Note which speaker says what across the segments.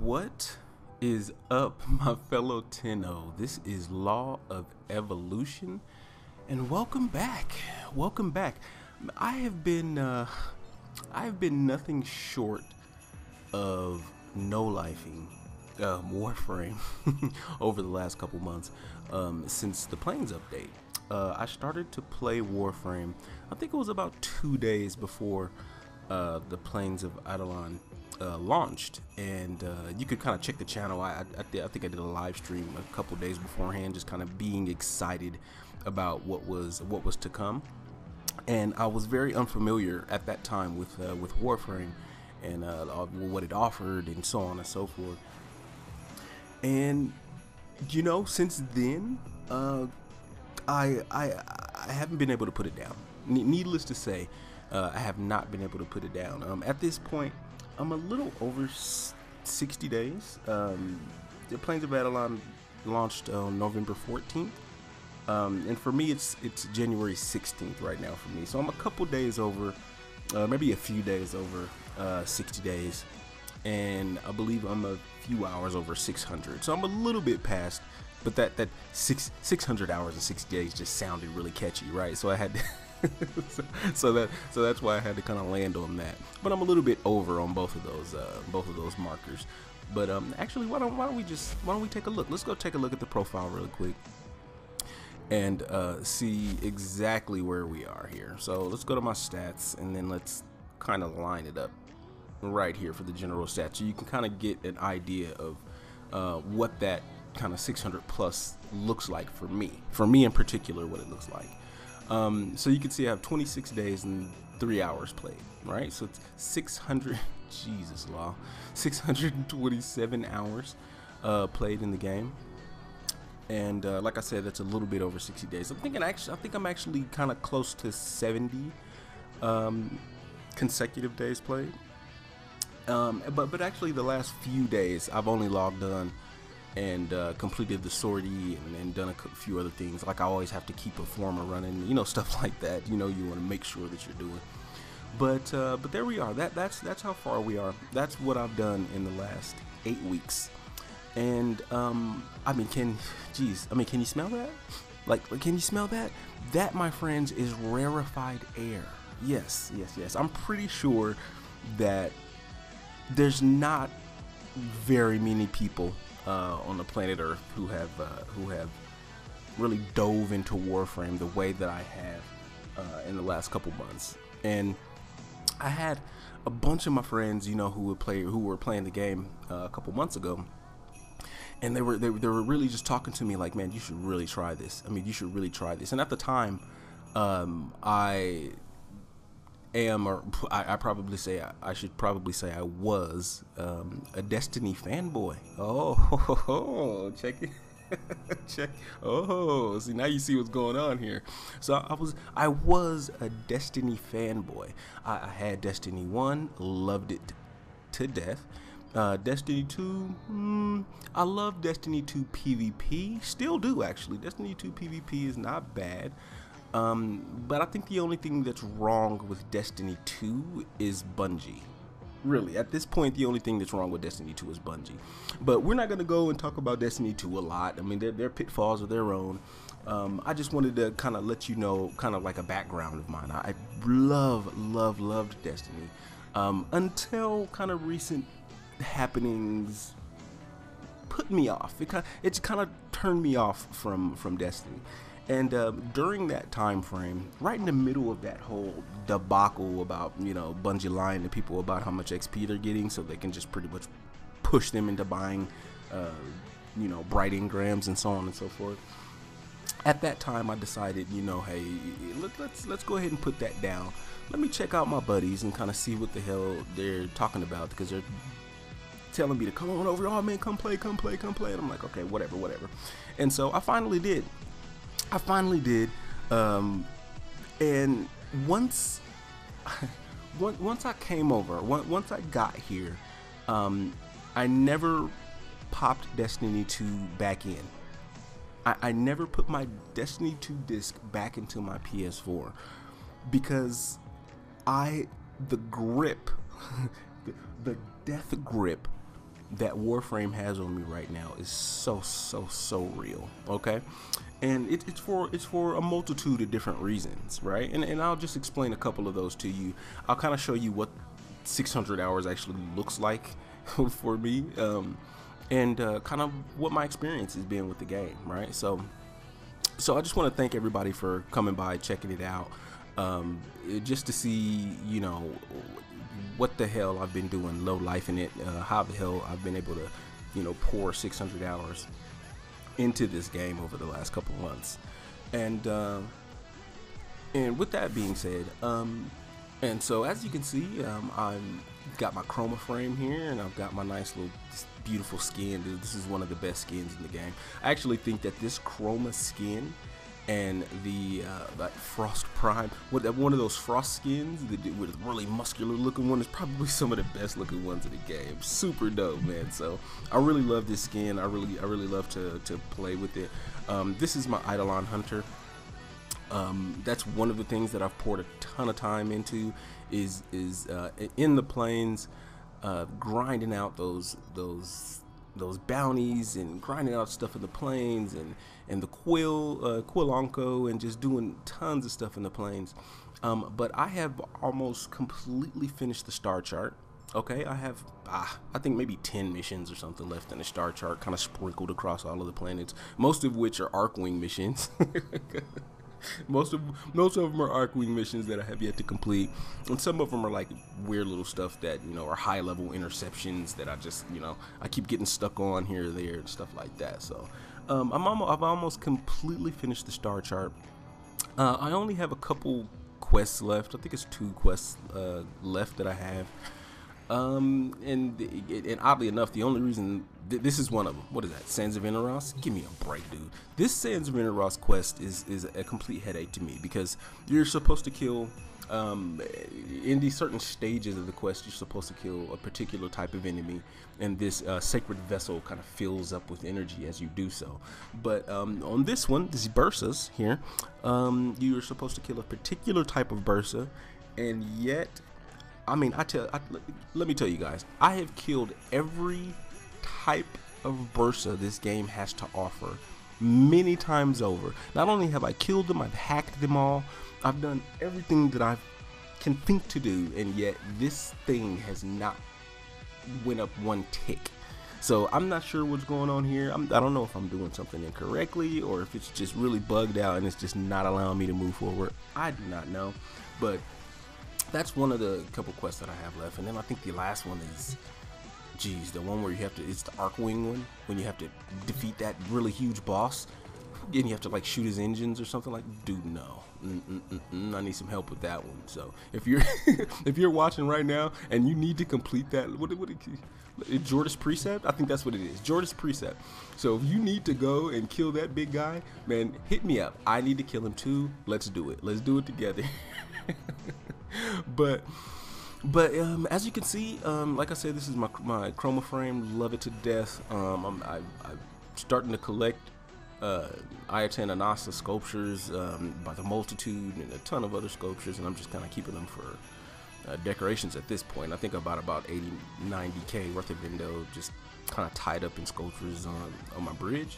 Speaker 1: What is up, my fellow Tenno? This is Law of Evolution, and welcome back. Welcome back. I have been nothing short of no-lifing Warframe over the last couple months since the Plains update. I started to play Warframe. I think it was about 2 days before the Plains of Eidolon launched, and you could kind of check the channel. I think I did a live stream a couple days beforehand, just kind of being excited about what was to come. And I was very unfamiliar at that time with Warframe and what it offered and so on and so forth. And you know, since then, I haven't been able to put it down. Needless to say, I have not been able to put it down. At this point, I'm a little over 60 days. The Plains of Eidolon launched on November 14th, and for me, it's January 16th right now for me. So I'm a couple days over, maybe a few days over 60 days, and I believe I'm a few hours over 600. So I'm a little bit past, but that 600 hours and 60 days just sounded really catchy, right? So I had to so that's why I had to kind of land on that. But I'm a little bit over on both of those markers. But actually, why don't we take a look? Let's go take a look at the profile really quick and see exactly where we are here. So let's go to my stats, and then let's kind of line it up right here for the general stats, so you can kind of get an idea of what that kind of 600 plus looks like for me in particular, what it looks like. So you can see I have 26 days and 3 hours played, right? So it's 600, Jesus law, 627 hours played in the game. And like I said, that's a little bit over 60 days. I think I'm actually kind of close to 70 consecutive days played. But actually the last few days I've only logged on and completed the sortie and done a few other things. Like I always have to keep a former running, you know, stuff like that. You know, you want to make sure that you're doing. But there we are. That's how far we are. That's what I've done in the last 8 weeks. And I mean, can you smell that? Like, can you smell that? That, my friends, is rarefied air. Yes. I'm pretty sure that there's not very many people on the planet Earth who have really dove into Warframe the way that I have in the last couple months. And I had a bunch of my friends, you know, who were playing the game a couple months ago, and they were really just talking to me like, man, you should really try this. I mean, you should really try this. And at the time, I should probably say I was a Destiny fanboy. Oh, check it. Check. Oh, see, now you see what's going on here. So I was a Destiny fanboy. I had Destiny 1, loved it to death. Destiny 2, I love Destiny 2 PvP, still do actually. Destiny 2 PvP is not bad. But I think the only thing that's wrong with Destiny 2 is Bungie. Really, at this point, the only thing that's wrong with Destiny 2 is Bungie. But we're not going to go and talk about Destiny 2 a lot. I mean, their pitfalls of their own. I just wanted to kind of let you know, kind of like a background of mine. I loved Destiny until kind of recent happenings put me off. It kind of turned me off from Destiny. And during that time frame, right in the middle of that whole debacle about, you know, Bungie lying to people about how much XP they're getting so they can just pretty much push them into buying, you know, bright engrams and so on and so forth. At that time, I decided, you know, hey, let's go ahead and put that down. Let me check out my buddies and kind of see what the hell they're talking about, because they're telling me to come on over. Oh man, come play. And I'm like, okay, whatever. And so I finally did. And once I came over, once I got here, I never popped Destiny 2 back in. I never put my Destiny 2 disc back into my PS4 because the grip, the death grip that Warframe has on me right now is so real. Okay, and it's for a multitude of different reasons, right? And I'll just explain a couple of those to you. I'll kind of show you what 600 hours actually looks like for me, and kind of what my experience has been with the game, right? So I just want to thank everybody for coming by, checking it out, just to see, you know, what the hell I've been doing, low life in it, how the hell I've been able to, you know, pour 600 hours into this game over the last couple of months. And with that being said, and so as you can see, I've got my Chroma frame here, and I've got my nice little beautiful skin. Dude, this is one of the best skins in the game. I actually think that this Chroma Skin and the that Frost Prime, one of those Frost skins with a really muscular looking one, is probably some of the best looking ones in the game. Super dope, man. So I really love this skin. I really love to play with it. This is my Eidolon Hunter. That's one of the things that I've poured a ton of time into, is in the plains, grinding out those bounties and grinding out stuff in the plains, and the Quilonco, and just doing tons of stuff in the plains. But I have almost completely finished the star chart. Okay, I have I think maybe 10 missions or something left in the star chart, kind of sprinkled across all of the planets, most of which are Archwing missions. Most of them are Archwing missions that I have yet to complete, and some of them are like weird little stuff that, you know, are high level interceptions that I just, you know, I keep getting stuck on here or there and stuff like that. So I've almost completely finished the star chart. I only have a couple quests left. I think it's 2 quests left that I have. And oddly enough, the only reason this is one of them. What is that? Sands of Innaros? Give me a break, dude. This Sands of Innaros quest is a complete headache to me, because you're supposed to kill, in these certain stages of the quest, you're supposed to kill a particular type of enemy, and this sacred vessel kind of fills up with energy as you do so. But on this one, this Bursas here, you're supposed to kill a particular type of Bursa, and yet, I mean, let me tell you guys, I have killed every type of Bursa this game has to offer many times over. Not only have I killed them, I've hacked them all. I've done everything that I can think to do, and yet this thing has not went up one tick. So I'm not sure what's going on here. I don't know if I'm doing something incorrectly, or if it's just really bugged out and it's just not allowing me to move forward. I do not know, but that's one of the couple quests that I have left. And then I think the last one is, geez, the one where you have to, it's the Archwing one, when you have to defeat that really huge boss, and you have to like shoot his engines or something like. Dude, no, I need some help with that one. So if you're if you're watching right now and you need to complete that, Jordas Precept, I think that's what it is, Jordas Precept. So if you need to go and kill that big guy, man, hit me up. I need to kill him too. Let's do it. Let's do it together. But as you can see, like I said, this is my Chroma frame. Love it to death. I'm starting to collect Ayatan and Nasa sculptures by the multitude, and a ton of other sculptures, and I'm just kind of keeping them for decorations at this point. I think about 80-90k worth of Indo just kind of tied up in sculptures on my bridge.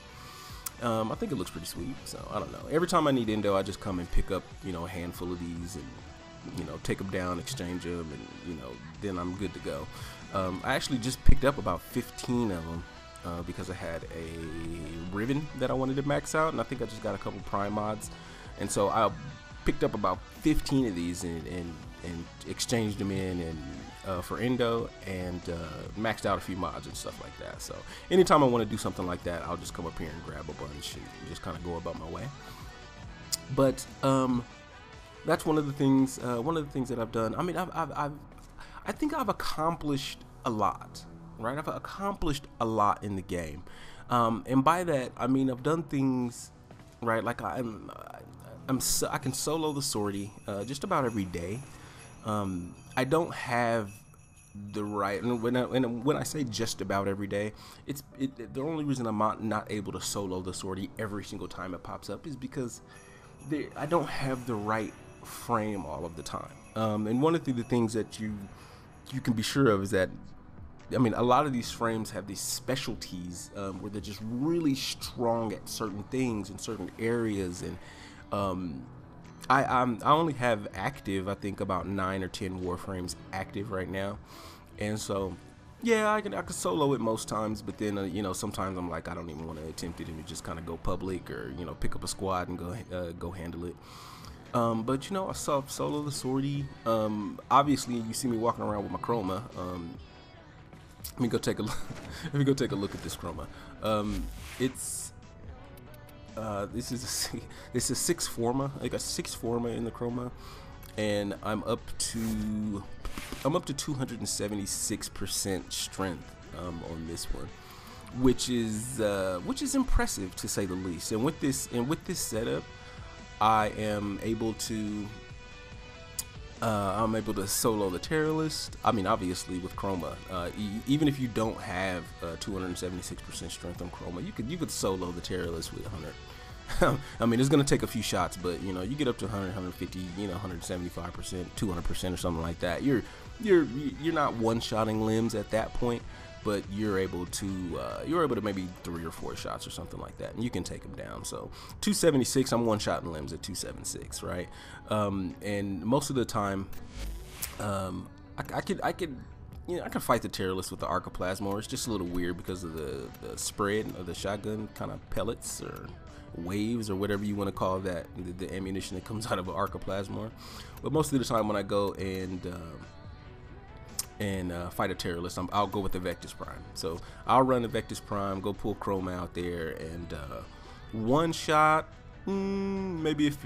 Speaker 1: I think it looks pretty sweet, so I don't know. Every time I need Indo, I just come and pick up, you know, a handful of these, and, you know, take them down, exchange them, and, you know, then I'm good to go. I actually just picked up about 15 of them because I had a ribbon that I wanted to max out, and I think I just got a couple prime mods, and so I picked up about 15 of these and exchanged them in and for Indo, and maxed out a few mods and stuff like that. So anytime I want to do something like that, I'll just come up here and grab a bunch and just kind of go about my way. But that's one of the things that I've done. I mean, I think I've accomplished a lot, right? I've accomplished a lot in the game, and by that I mean I've done things, right? Like I can solo the sortie just about every day. I don't have the right, and when I say just about every day, the only reason I'm not able to solo the sortie every single time it pops up is because I don't have the right frame all of the time. And one of the things that you can be sure of is that I mean, a lot of these frames have these specialties where they're just really strong at certain things in certain areas, and I only have active, I think, about 9 or 10 Warframes active right now, and so yeah, I can solo it most times, but then you know, sometimes I'm like, I don't even want to attempt it and just kind of go public, or you know, pick up a squad and go handle it. But you know, I solo the sortie. Obviously, you see me walking around with my Chroma. Let me go take a look. Let me go take a look at this Chroma. It's this is a 6 Forma. I got 6 Forma in the Chroma, and I'm up to 276% strength on this one, which is impressive to say the least. And with this setup, I am able to solo the Terrorist. I mean, obviously with Chroma, even if you don't have 276% strength on Chroma, you could solo the Terrorist with 100. I mean, it's gonna take a few shots, but you know, you get up to 100, 150, you know, 175%, 200% or something like that. You're not one-shotting limbs at that point, but you're able to maybe 3 or 4 shots or something like that, and you can take them down. So 276, I'm one-shotting limbs at 276, right? And most of the time, I could fight the Terrorist with the Archoplasmor. It's just a little weird because of the spread of the shotgun kind of pellets or waves or whatever you want to call that, the ammunition that comes out of an Archoplasmor. But most of the time when I go and fight a Terrorist, I'll go with the Vectis Prime. So I'll run the Vectis Prime, go pull Chroma out there, and one shot, maybe if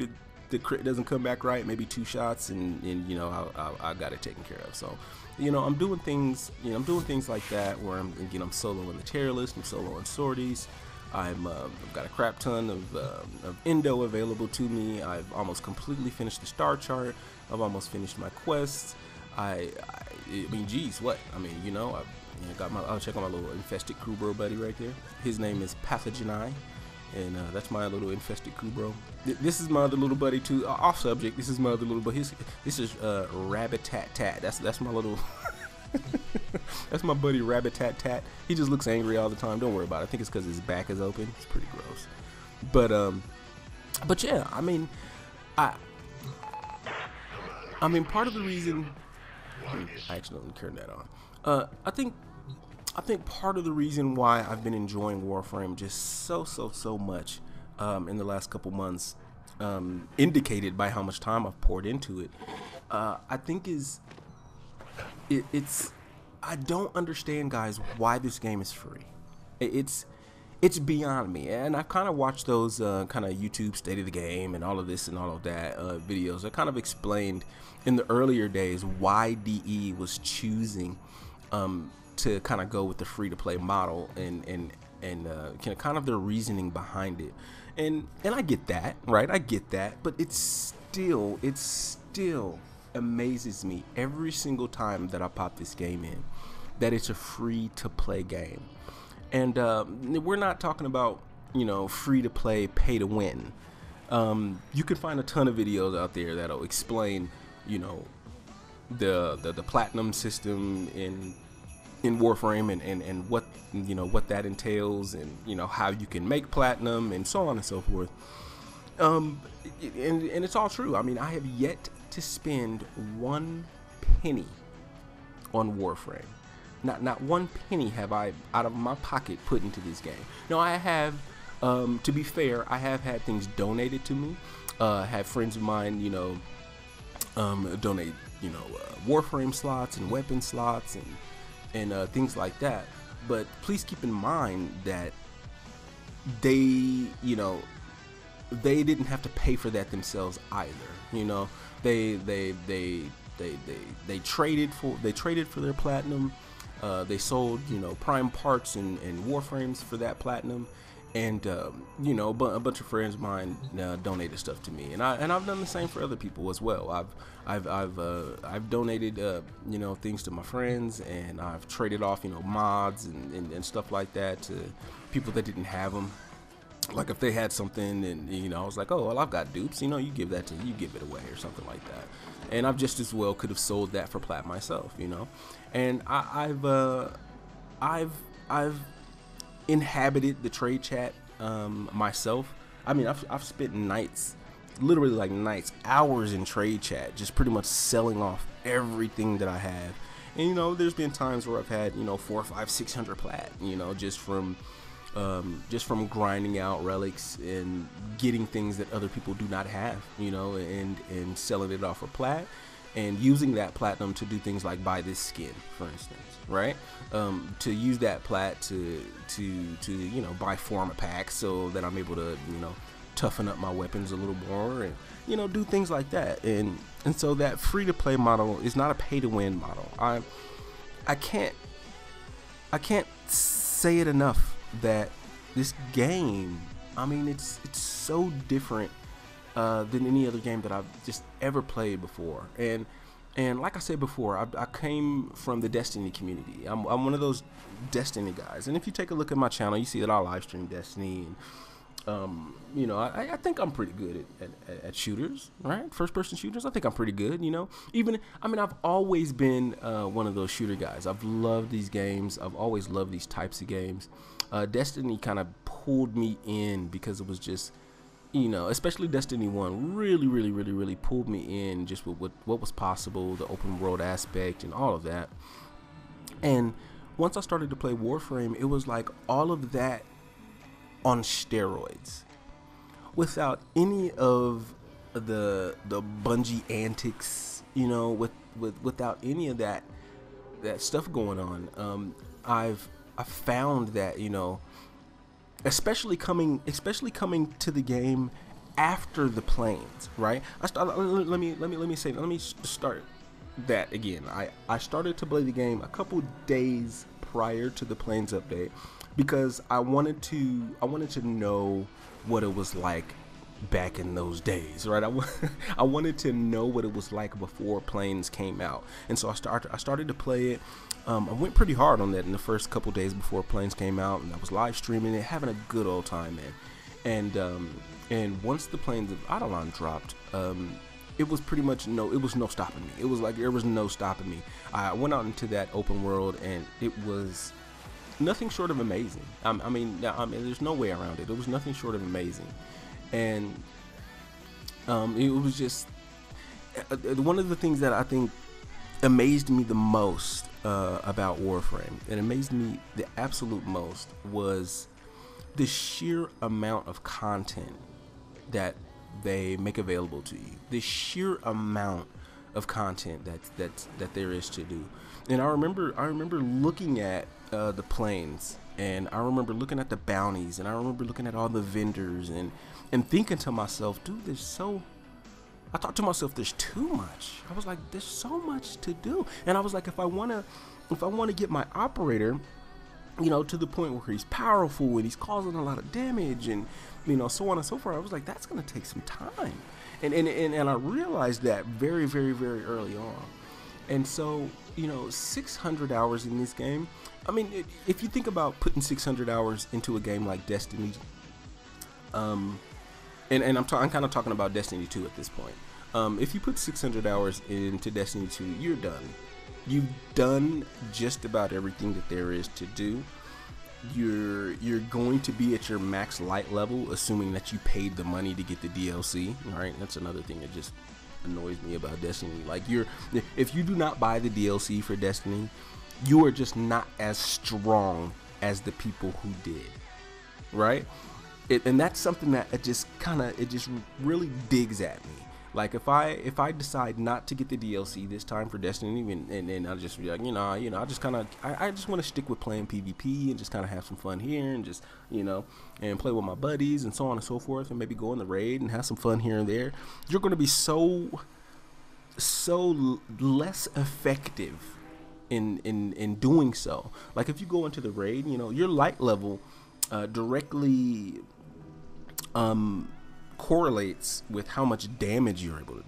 Speaker 1: the crit doesn't come back right, maybe 2 shots, and you know, I got it taken care of. So you know, I'm doing things like that where I'm soloing the Terrorist, I'm soloing sorties. I've got a crap ton of endo available to me. I've almost completely finished the star chart. I've almost finished my quests. I mean, geez, what? I mean, you know, I'll check on my little infested crew bro buddy right there. His name is Pathogeni, and that's my little infested crew bro. This is my other little buddy too. Off subject. This is my other little buddy. This is Rabbit Tat Tat. That's my little. That's my buddy Rabbit Tat Tat. He just looks angry all the time. Don't worry about it. I think it's because his back is open. It's pretty gross. But yeah, I mean, part of the reason I accidentally turned that on. I think part of the reason why I've been enjoying Warframe just so much in the last couple months, indicated by how much time I've poured into it, I think is it's I don't understand, guys, why this game is free. It's beyond me, and I've kind of watched those kind of YouTube state of the game and all of this and all of that videos that kind of explained in the earlier days why DE was choosing to kind of go with the free-to-play model and kind of their reasoning behind it, and I get that, right? I get that, but it still amazes me every single time that I pop this game in that it's a free-to-play game. And we're not talking about, you know, free to play, pay to win. You can find a ton of videos out there that'll explain, you know, the platinum system in Warframe and what, you know, what that entails, and you know, how you can make platinum and so on and so forth. And it's all true. I mean, I have yet to spend 1 penny on Warframe. Not 1 penny have I out of my pocket put into this game. No, I have, to be fair, I have had things donated to me. Had friends of mine, you know, donate, you know, Warframe slots and weapon slots and things like that. But please keep in mind that they, you know, they didn't have to pay for that themselves either. You know, they traded for their platinum. They sold, you know, prime parts and Warframes for that platinum, and you know, a bunch of friends of mine donated stuff to me, and I've done the same for other people as well. I've donated you know, things to my friends, and I've traded off, you know, mods and stuff like that to people that didn't have them. Like if they had something, and you know, I was like, oh well, I've got dupes, you know, you give it away or something like that. And I've just as well could have sold that for plat myself, you know. And I've I've inhabited the trade chat myself. I mean, I've spent nights, literally like nights, hours in trade chat, just pretty much selling off everything that I have. And you know, there's been times where I've had, you know, 400, 500, 600 plat, you know, just from grinding out relics and getting things that other people do not have, you know, and selling it off for plat, and using that platinum to do things like buy this skin, for instance, right? To use that plat to you know, buy forma packs so that I'm able to, you know, toughen up my weapons a little more, and you know, do things like that. And so that free to play model is not a pay to win model. I can't say it enough that this game, I mean, it's so different than any other game that I've just ever played before. And like I said before, I came from the Destiny community. I'm one of those Destiny guys. And if you take a look at my channel, you see that I live stream Destiny. And you know, I think I'm pretty good at shooters, right? First person shooters. I think I'm pretty good, you know. Even, I mean, I've always been one of those shooter guys. I've loved these games. I've always loved these types of games. Destiny kind of pulled me in because it was just, you know, especially Destiny 1 really pulled me in just with what was possible, the open world aspect and all of that. And once I started to play Warframe, it was like all of that on steroids, without any of the Bungie antics, you know, without any of that stuff going on. I've found that, you know, especially coming to the game after the planes, right? Let me start that again. I started to play the game a couple days prior to the planes update because I wanted to know what it was like back in those days, right? I wanted to know what it was like before planes came out, and so I started to play it. I went pretty hard on that in the first couple days before planes came out, and I was live streaming it, having a good old time, man. And once the planes of Eidolon dropped, it was pretty much it was no stopping me. It was like there was no stopping me. I went out into that open world, and it was nothing short of amazing. I mean, there's no way around it. It was nothing short of amazing. And it was just one of the things that I think amazed me the most about Warframe, and amazed me the absolute most, was the sheer amount of content that they make available to you. The sheer amount of content that there is to do. And I remember looking at the planes, and I remember looking at the bounties, and I remember looking at all the vendors, and thinking to myself, dude, I thought to myself, there's too much. I was like, there's so much to do. And I was like, if I want to get my operator, you know, to the point where he's powerful and he's causing a lot of damage, and you know, so on and so forth, I was like, that's gonna take some time. And I realized that very early on. And so, you know, 600 hours in this game, I mean, if you think about putting 600 hours into a game like Destiny, and I'm kind of talking about Destiny 2 at this point. If you put 600 hours into Destiny 2, you're done. You've done just about everything that there is to do. You're going to be at your max light level, assuming that you paid the money to get the DLC. Right? That's another thing that just annoys me about Destiny. Like, if you do not buy the DLC for Destiny, you are just not as strong as the people who did. Right? And that's something that it just really digs at me. Like, if I decide not to get the DLC this time for Destiny, and I'll just be like, I just want to stick with playing PvP and just kind of have some fun here, and just, and play with my buddies and so on and so forth, and maybe go in the raid and have some fun here and there. You're going to be so less effective in doing so. Like, if you go into the raid, your light level directly correlates with how much damage you're able to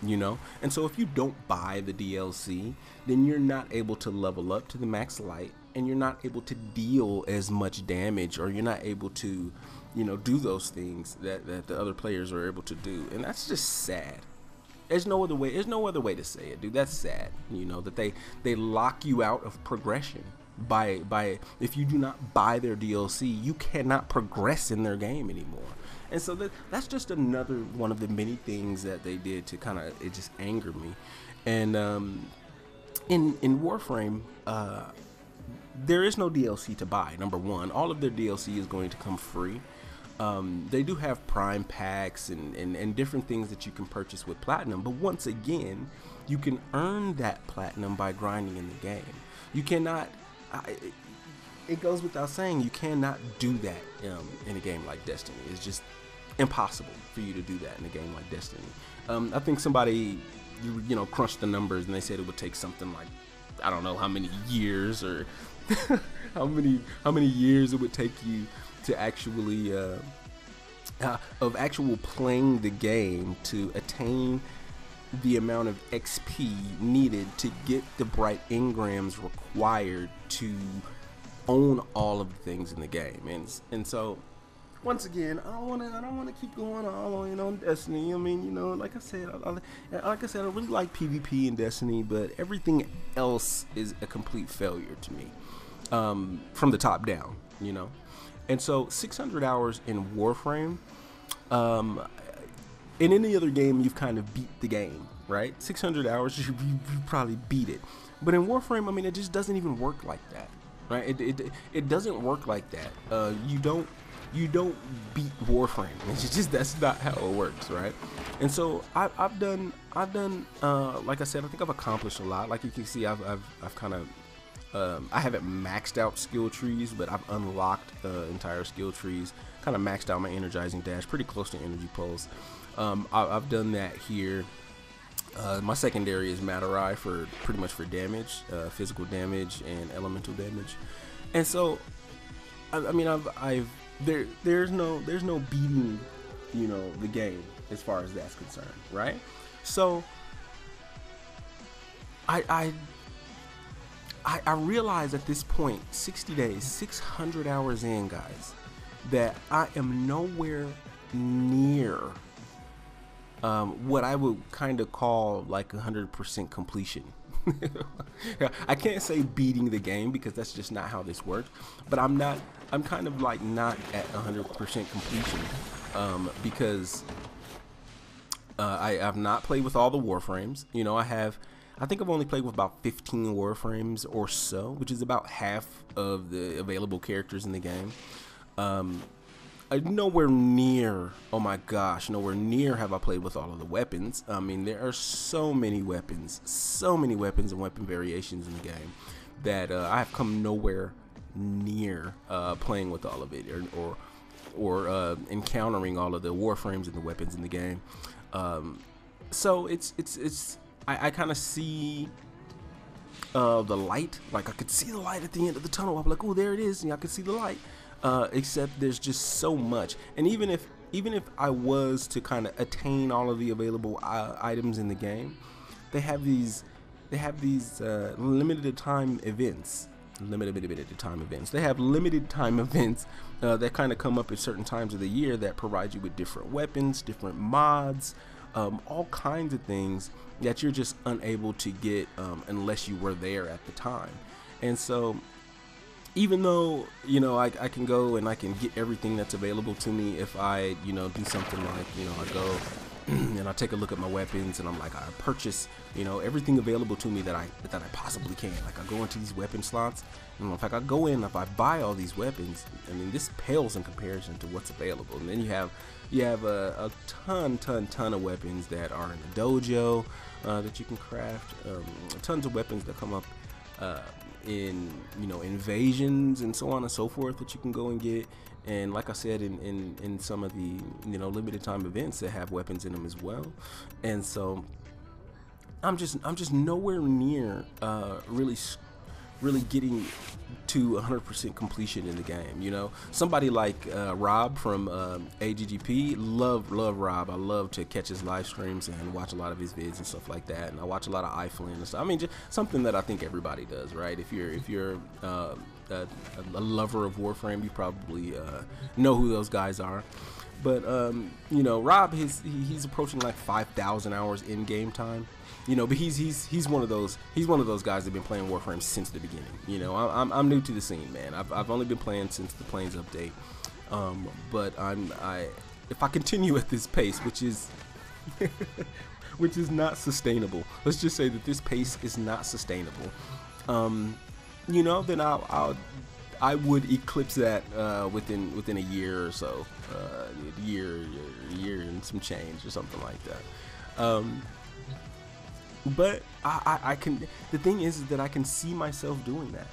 Speaker 1: do, and so if you don't buy the DLC, then you're not able to level up to the max light, and you're not able to deal as much damage, or you're not able to do those things that the other players are able to do. And that's just sad. There's no other way to say it, dude. That's sad, that they lock you out of progression if you do not buy their DLC, you cannot progress in their game anymore. And so that's just another one of the many things that they did to kind of, it just angered me. And in Warframe, there is no DLC to buy. Number one, all of their DLC is going to come free. They do have Prime packs and different things that you can purchase with Platinum, but once again, you can earn that Platinum by grinding in the game. You cannot, it goes without saying, you cannot do that in a game like Destiny. It's just impossible for you to do that in a game like Destiny. I think somebody, you know, crunched the numbers and they said it would take something like, I don't know how many years or how many years it would take you to actually of actual playing the game to attain the amount of XP needed to get the bright engrams required to own all of the things in the game. And so once again, I don't want to keep going on on Destiny. I mean, you know, like I said, I really like PvP in Destiny, but everything else is a complete failure to me, from the top down, you know. And so 600 hours in Warframe, in any other game, you've kind of beat the game, right? 600 hours, you probably beat it. But in Warframe, I mean, it just doesn't even work like that, right? It doesn't work like that. You don't beat Warframe. It's just, that's not how it works, right? And so I've done like I said, I think I've accomplished a lot. Like you can see, I've kind of I haven't maxed out skill trees, but I've unlocked entire skill trees. Kind of maxed out my energizing dash, pretty close to energy pulse. I've done that here. My secondary is Matter Eye for pretty much for damage, physical damage and elemental damage. And so, I mean, there's no beating, you know, the game as far as that's concerned, right? So I realize at this point, 60 days, 600 hours in, guys, that I am nowhere near what I would kind of call like 100% completion. I can't say beating the game because that's just not how this works, but I'm kind of like not at 100% completion, because I've not played with all the Warframes. You know, I think I've only played with about 15 Warframes or so, which is about half of the available characters in the game. Nowhere near, oh my gosh, nowhere near have I played with all of the weapons. I mean, there are so many weapons and weapon variations in the game that I have come nowhere near playing with all of it or encountering all of the Warframes and the weapons in the game. So I kind of see the light. Like, I could see the light at the end of the tunnel. I'm like, oh, there it is, and I could see the light. Except there's just so much. And even if I was to kind of attain all of the available items in the game, they have these limited time events. They have limited time events that kind of come up at certain times of the year that provide you with different weapons, different mods, all kinds of things that you're just unable to get unless you were there at the time. And so, even though, you know, I can go and I can get everything that's available to me if I, you know, do something like, you know, I go and I take a look at my weapons and I'm like, I purchase, you know, everything available to me that I possibly can. Like, I go into these weapon slots, and in fact, I go in, if I buy all these weapons, I mean, this pales in comparison to what's available. And then you have a ton of weapons that are in the dojo that you can craft. Tons of weapons that come up in, you know, invasions and so on and so forth that you can go and get. And like I said, in some of the, you know, limited time events that have weapons in them as well. And so I'm just nowhere near really getting to 100% completion in the game. You know, somebody like Rob from AGGP, love Rob. I love to catch his live streams and watch a lot of his vids and stuff like that. And I watch a lot of iFlynn and stuff. I mean, just something that I think everybody does, right? If you're a lover of Warframe, you probably know who those guys are. But you know, Rob, he's approaching like 5,000 hours in game time. You know, but he's one of those guys that've been playing Warframe since the beginning. You know, I'm new to the scene, man. I've only been playing since the Plains update. But if I continue at this pace, which is which is not sustainable. Let's just say that this pace is not sustainable. You know, then I would eclipse that within a year or so, year and some change or something like that. But I can. The thing is that I can see myself doing that.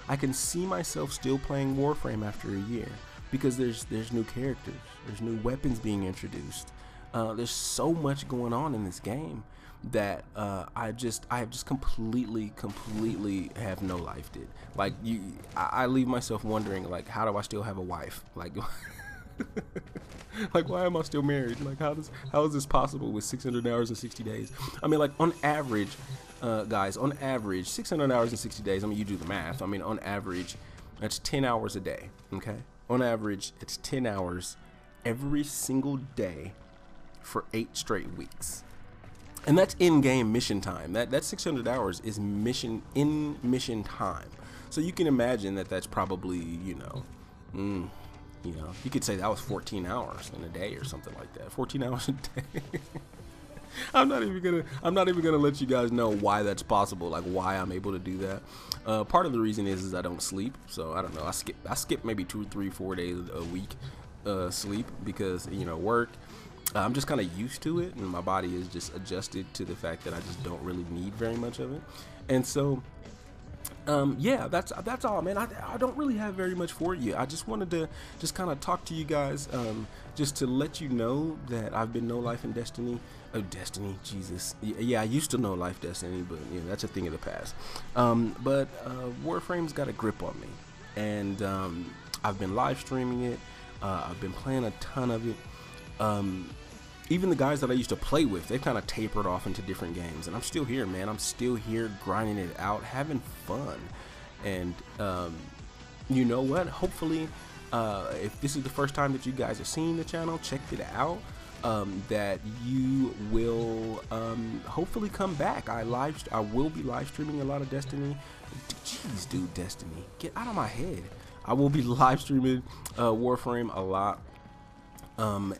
Speaker 1: I can see myself still playing Warframe after a year because there's new characters, there's new weapons being introduced. There's so much going on in this game that I have just completely have no life did. Like I leave myself wondering, like, how do I still have a wife? Like like, why am I still married? Like, how is this possible with 600 hours and 60 days? I mean, like, on average, guys, on average, 600 hours and 60 days, I mean, you do the math. I mean, on average, that's 10 hours a day, okay? On average, it's 10 hours every single day for 8 straight weeks. And that's in-game mission time. That 600 hours is mission time. So you can imagine that that's probably, you know, you could say that was 14 hours in a day or something like that. 14 hours a day. I'm not even gonna let you guys know why that's possible, like why I'm able to do that. Part of the reason is I don't sleep, so I don't know. I skip maybe 2, 3, 4 days a week sleep because, you know, work. I'm just kind of used to it, and my body is just adjusted to the fact that I just don't really need very much of it. And so yeah, that's all, man. I don't really have very much for you. I just wanted to just kind of talk to you guys, just to let you know that I've been no life in Destiny. Oh, Destiny, Jesus. Yeah, I used to know life Destiny, but you know, that's a thing of the past. But Warframe's got a grip on me, and I've been live streaming it. I've been playing a ton of it. Even the guys that I used to play with, they've kind of tapered off into different games, and I'm still here, man. I'm still here grinding it out, having fun. And you know what? Hopefully, if this is the first time that you guys have seen the channel, checked it out, that you will hopefully come back. I will be live streaming a lot of Destiny. Jeez, dude, Destiny, get out of my head. I will be live streaming Warframe a lot.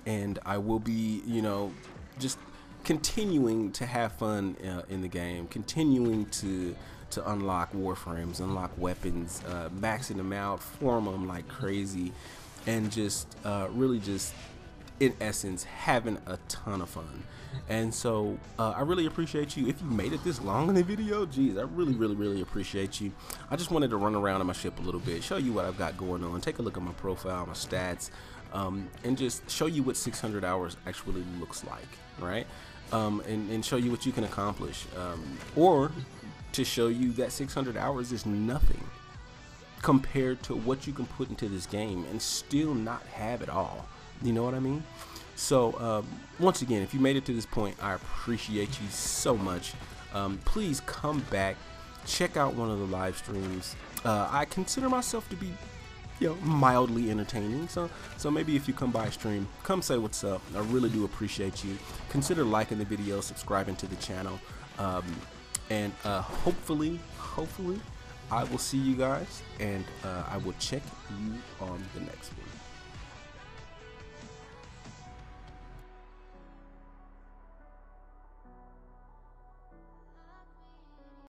Speaker 1: And I will be, you know, just continuing to have fun in the game, continuing to unlock Warframes, unlock weapons, maxing them out, form them like crazy, and just really just, in essence, having a ton of fun. And so I really appreciate you. If you made it this long in the video, geez, I really appreciate you. I just wanted to run around in my ship a little bit, show you what I've got going on, take a look at my profile, my stats, and just show you what 600 hours actually looks like, right? And show you what you can accomplish, or to show you that 600 hours is nothing compared to what you can put into this game and still not have it all. You know what I mean? So once again, if you made it to this point, I appreciate you so much. Please come back, check out one of the live streams. I consider myself to be, you know, mildly entertaining, so maybe if you come by stream, come say what's up. I really do appreciate you. Consider liking the video, subscribing to the channel, and hopefully I will see you guys, and I will check you on the next one.